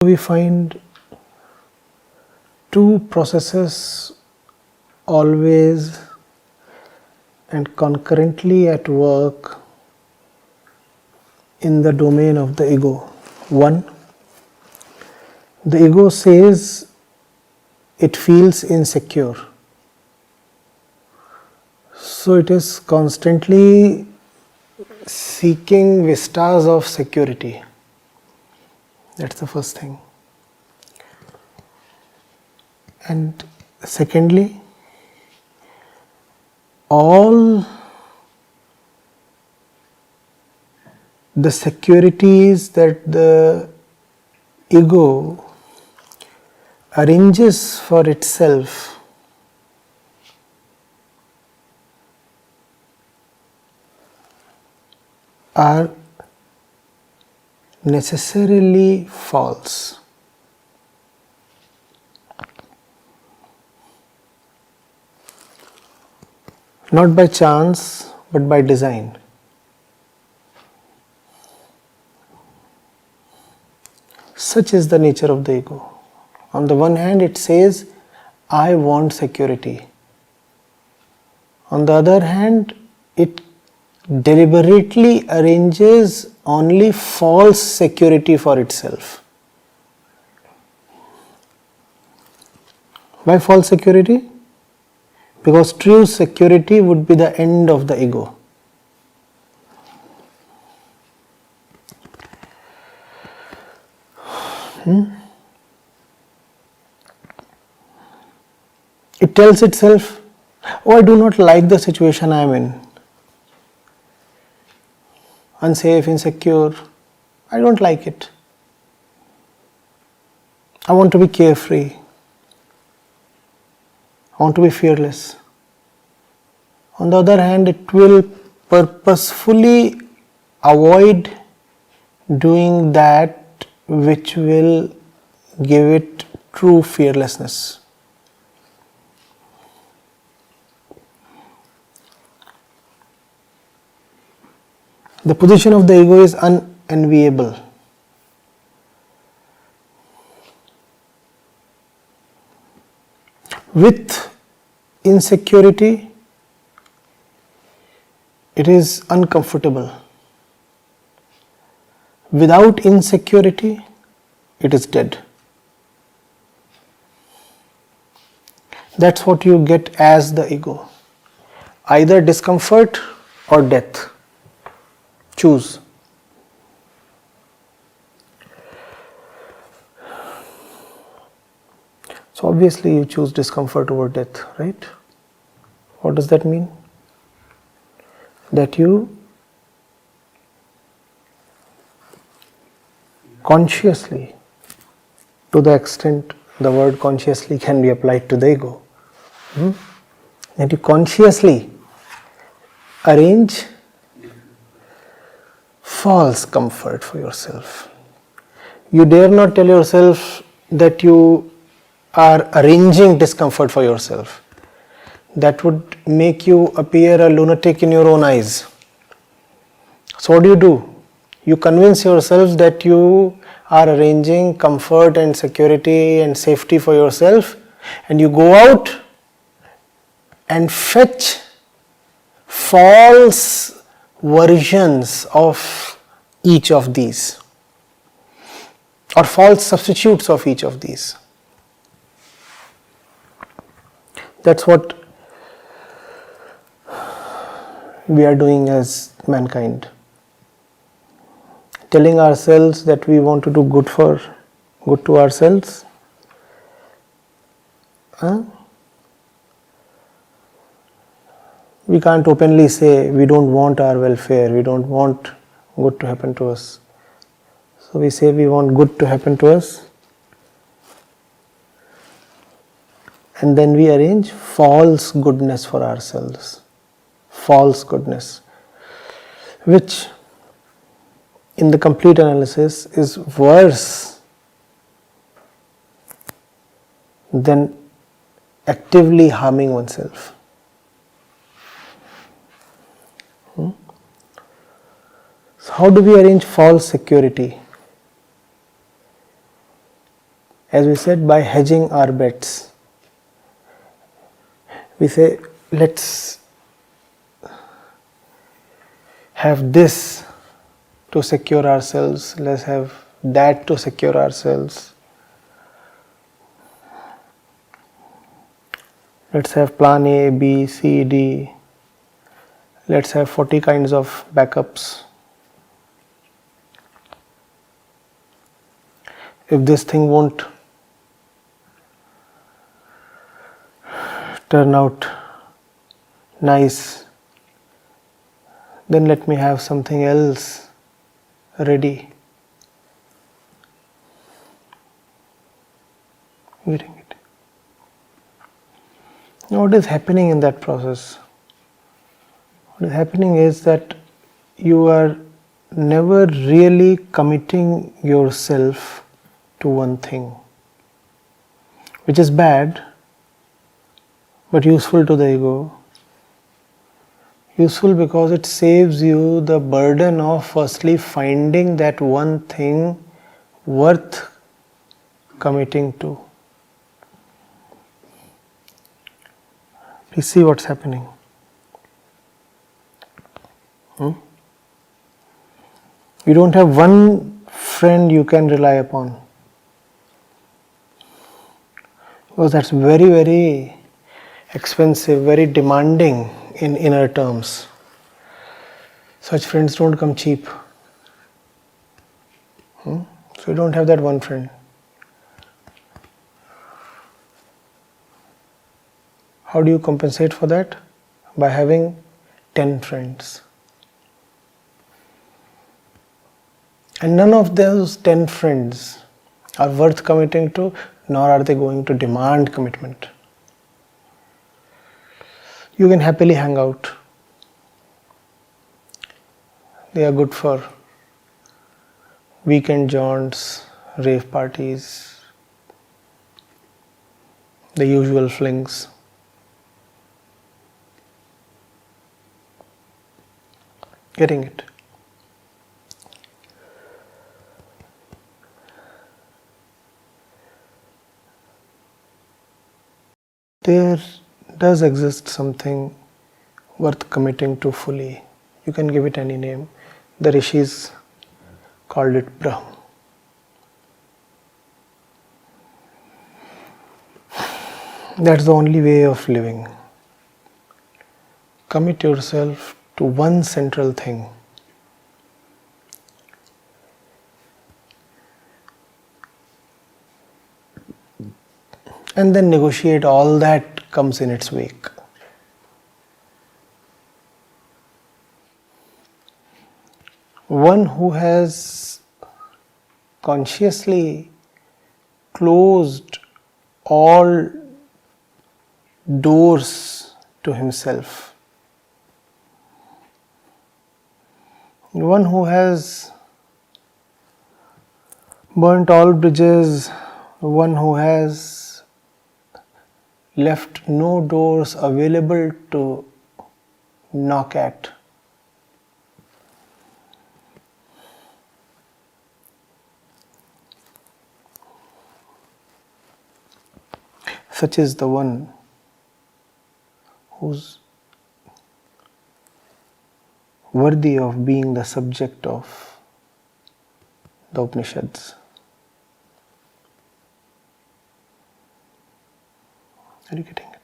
We find two processes always and concurrently at work in the domain of the ego. One, the ego says it feels insecure, so it is constantly seeking vistas of security. That's the first thing. And secondly, all the securities that the ego arranges for itself are necessarily false. Not by chance, but by design. Such is the nature of the ego. On the one hand, it says, I want security. On the other hand, it deliberately arranges only false security for itself. Why false security? Because true security would be the end of the ego. It tells itself, oh, I do not like the situation I am in. Unsafe, insecure, I don't like it. I want to be carefree. I want to be fearless. On the other hand, it will purposefully avoid doing that which will give it true fearlessness. The position of the ego is unenviable. With insecurity, it is uncomfortable. Without insecurity, it is dead. That's what you get as the ego. Either discomfort or death. Choose. So obviously you choose discomfort over death, right? What does that mean? That you consciously, to the extent the word consciously can be applied to the ego, that you consciously arrange false comfort for yourself. You dare not tell yourself that you are arranging discomfort for yourself. That would make you appear a lunatic in your own eyes. So what do? You convince yourself that you are arranging comfort and security and safety for yourself, and you go out and fetch false versions of each of these, or false substitutes of each of these. That's what we are doing as mankind. Telling ourselves that we want to do good to ourselves. We can't openly say we don't want our welfare, we don't want good to happen to us. So we say we want good to happen to us, and then we arrange false goodness for ourselves. False goodness, which in the complete analysis is worse than actively harming oneself. So how do we arrange false security? As we said, by hedging our bets. We say, let's have this to secure ourselves, let's have that to secure ourselves. Let's have plan A, B, C, D. Let's have 40 kinds of backups. If this thing won't turn out nice, then let me have something else ready. Getting it? Now, what is happening in that process? What is happening is that you are never really committing yourself to one thing, which is bad but useful to the ego. Useful because it saves you the burden of firstly finding that one thing worth committing to. Please see what's happening. You don't have one friend you can rely upon, because that's very, very expensive, very demanding in inner terms. Such friends don't come cheap. So you don't have that one friend. How do you compensate for that? By having 10 friends. And none of those 10 friends are worth committing to, nor are they going to demand commitment. You can happily hang out. They are good for weekend jaunts, rave parties, the usual flings. Getting it? There does exist something worth committing to fully. You can give it any name. The rishis called it Brahm. That's the only way of living. Commit yourself to one central thing. And then negotiate all that comes in its wake. One who has consciously closed all doors to himself, one who has burnt all bridges, one who has left no doors available to knock at. Such is the one who's worthy of being the subject of the Upanishads. Are you getting it?